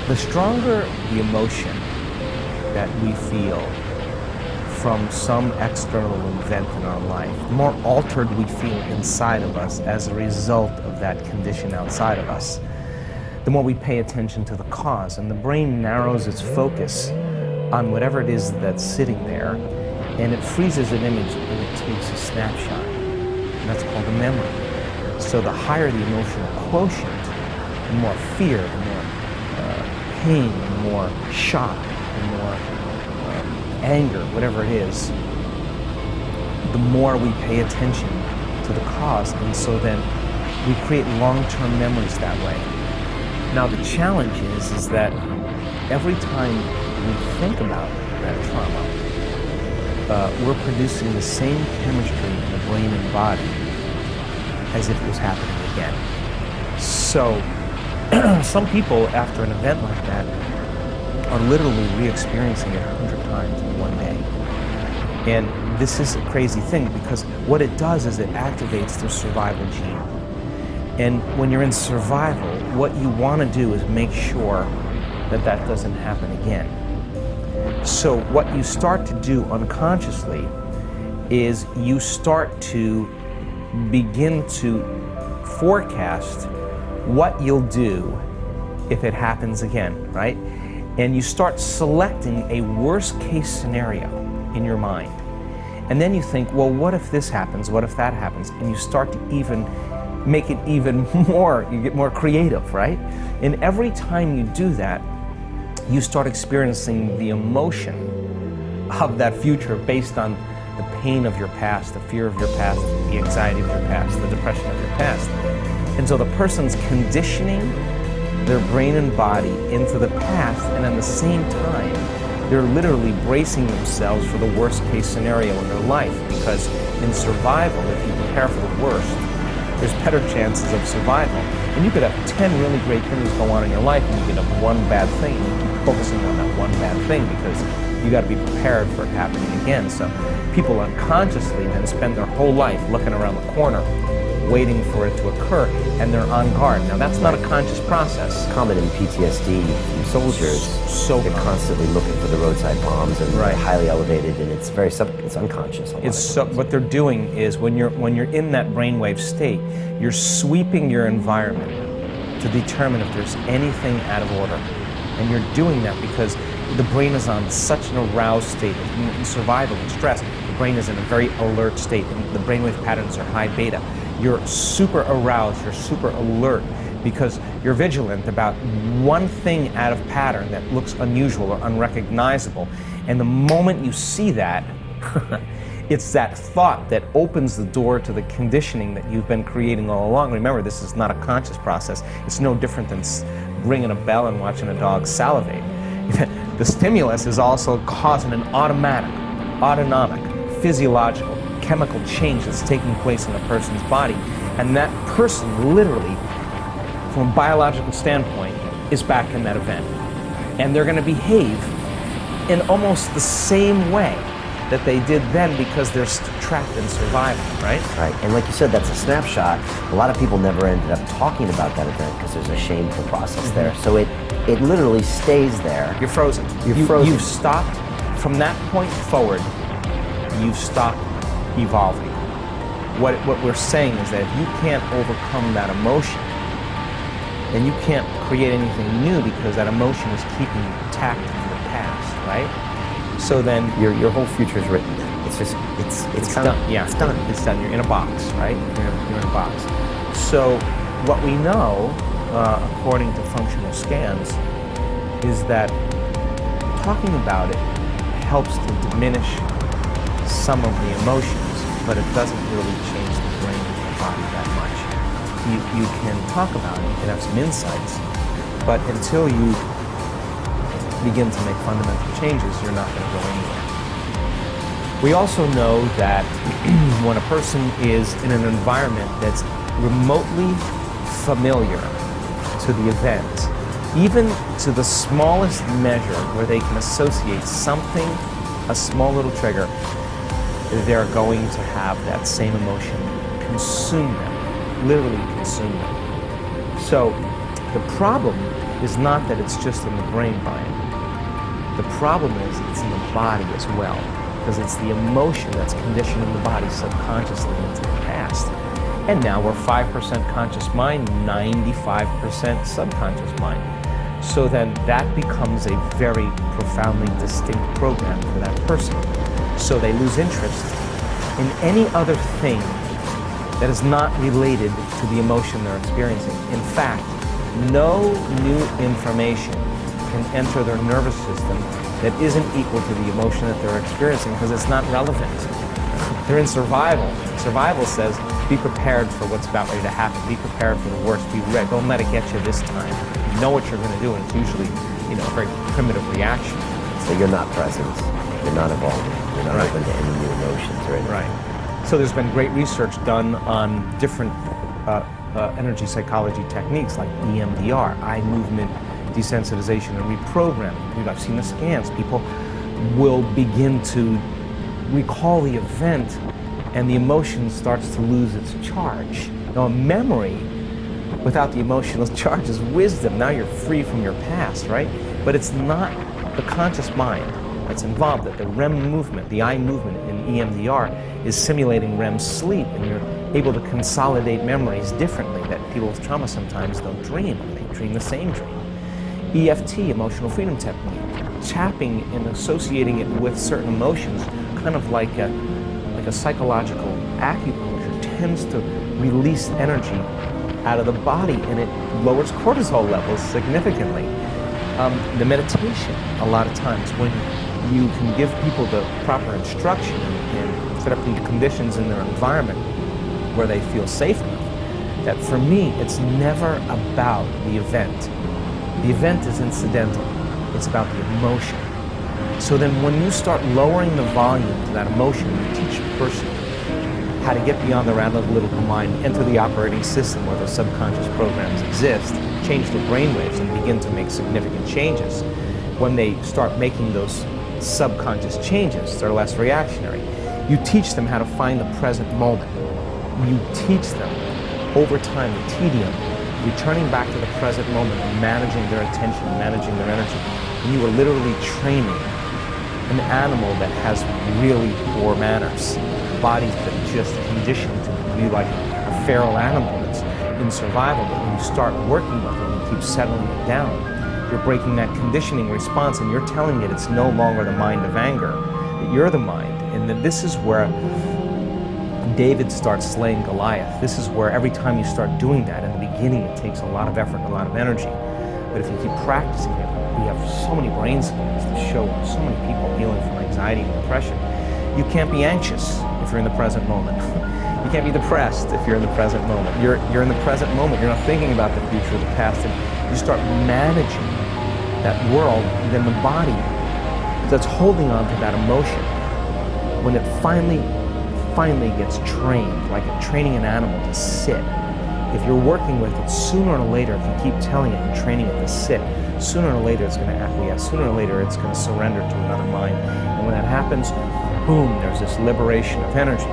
The stronger the emotion that we feel from some external event in our life, the more altered we feel inside of us as a result of that condition outside of us, the more we pay attention to the cause, and the brain narrows its focus on whatever it is that's sitting there, and it freezes an image and it takes a snapshot, and that's called a memory. So the higher the emotional quotient, the more fear, the more pain, the more shock, the more anger, whatever it is, the more we pay attention to the cause, and so then we create long-term memories that way. Now the challenge is that every time we think about that trauma, we're producing the same chemistry in the brain and body as if it was happening again. So some people, after an event like that, are literally re-experiencing it 100 times in one day. And this is a crazy thing, because what it does is it activates the survival gene. And when you're in survival, what you want to do is make sure that that doesn't happen again. So what you start to do unconsciously is you start to begin to forecast what you'll do if it happens again, right? And you start selecting a worst case scenario in your mind. And then you think, well, what if this happens? What if that happens? And you start to even make it even more, you get more creative, right? And every time you do that, you start experiencing the emotion of that future based on the pain of your past, the fear of your past, the anxiety of your past, the depression of your past. And so the person's conditioning their brain and body into the past, and at the same time, they're literally bracing themselves for the worst case scenario in their life, because in survival, if you prepare for the worst, there's better chances of survival. And you could have 10 really great things go on in your life, and you could have one bad thing, and you keep focusing on that one bad thing because you got to be prepared for it happening again. So people unconsciously then spend their whole life looking around the corner, waiting for it to occur, and they're on guard. Now that's not a conscious process. Common in PTSD from soldiers. So they're constantly looking for the roadside bombs, and they're highly elevated, and it's very it's unconscious. What they're doing is when you're in that brainwave state, you're sweeping your environment to determine if there's anything out of order, and you're doing that because the brain is on such an aroused state. In survival and stress, the brain is in a very alert state, and the brainwave patterns are high beta. You're super aroused, you're super alert, because you're vigilant about one thing out of pattern that looks unusual or unrecognizable. And the moment you see that, it's that thought that opens the door to the conditioning that you've been creating all along. Remember, this is not a conscious process. It's no different than ringing a bell and watching a dog salivate. The stimulus is also causing an autonomic, physiological, chemical change that's taking place in a person's body, and that person literally, from a biological standpoint, is back in that event, and they're going to behave in almost the same way that they did then, because they're trapped in survival, right? Right, and like you said, that's a snapshot. A lot of people never ended up talking about that event because there's a shameful process there. So it literally stays there. You're frozen. You're frozen. You've stopped, from that point forward, you've stopped evolving. What we're saying is that if you can't overcome that emotion, then you can't create anything new, because that emotion is keeping you tacked to the past, right? So then your whole future is written. It's just it's done. Yeah, it's done. It's done. You're in a box, right? You're in a box. So what we know, according to functional scans, is that talking about it helps to diminish some of the emotions, but it doesn't really change the brain and the body that much. You can talk about it, you can have some insights, but until you begin to make fundamental changes, you're not going to go anywhere. We also know that when a person is in an environment that's remotely familiar to the event, even to the smallest measure where they can associate something, a small little trigger, they're going to have that same emotion consume them, literally consume them. So the problem is not that it's just in the brain, Brian. The problem is it's in the body as well, because it's the emotion that's conditioning the body subconsciously into the past. And now we're 5% conscious mind, 95% subconscious mind. So then that becomes a very profoundly distinct program for that person. So they lose interest in any other thing that is not related to the emotion they're experiencing. In fact, no new information can enter their nervous system that isn't equal to the emotion that they're experiencing because it's not relevant. They're in survival. Survival says, be prepared for what's about ready to happen. Be prepared for the worst. Be ready. Don't let it get you this time. You know what you're going to do, and it's usually, a very primitive reaction. So you're not present. You're not evolving. You're not open to any new emotions or anything. Right. So there's been great research done on different energy psychology techniques like EMDR, eye movement desensitization and reprogramming. I've seen the scans. People will begin to recall the event and the emotion starts to lose its charge. Now, a memory without the emotional charge is wisdom. Now you're free from your past, right? But it's not the conscious mind that's involved. That the REM movement, the eye movement in EMDR is simulating REM sleep, and you're able to consolidate memories differently that people with trauma sometimes don't dream, or they dream the same dream. EFT, emotional freedom technique, tapping and associating it with certain emotions, kind of like a psychological acupuncture, tends to release energy out of the body, and it lowers cortisol levels significantly. The meditation, a lot of times, when you can give people the proper instruction and set up the conditions in their environment where they feel safe enough, that for me, it's never about the event. The event is incidental. It's about the emotion. So then when you start lowering the volume to that emotion, you teach a person how to get beyond their analytical mind, enter the operating system where those subconscious programs exist, change their brainwaves, and begin to make significant changes. When they start making those subconscious changes, they're less reactionary. You teach them how to find the present moment. You teach them over time the tedium, returning back to the present moment and managing their attention, managing their energy. And you are literally training an animal that has really poor manners, bodies that are just conditioned to be like a feral animal that's in survival. But when you start working with it and you keep settling it down, you're breaking that conditioning response, and you're telling it it's no longer the mind of anger, that you're the mind. And that this is where David starts slaying Goliath. This is where every time you start doing that, in the beginning it takes a lot of effort and a lot of energy. But if you keep practicing it, we have so many brain scans that show so many people healing from anxiety and depression. You can't be anxious if you're in the present moment. You can't be depressed if you're in the present moment. You're in the present moment. You're not thinking about the future or the past. And you start managing that world, then the body that's holding on to that emotion, when it finally gets trained, like training an animal to sit. If you're working with it, sooner or later, if you keep telling it and training it to sit, sooner or later it's going to acquiesce, sooner or later it's going to surrender to another mind. And when that happens, boom, there's this liberation of energy.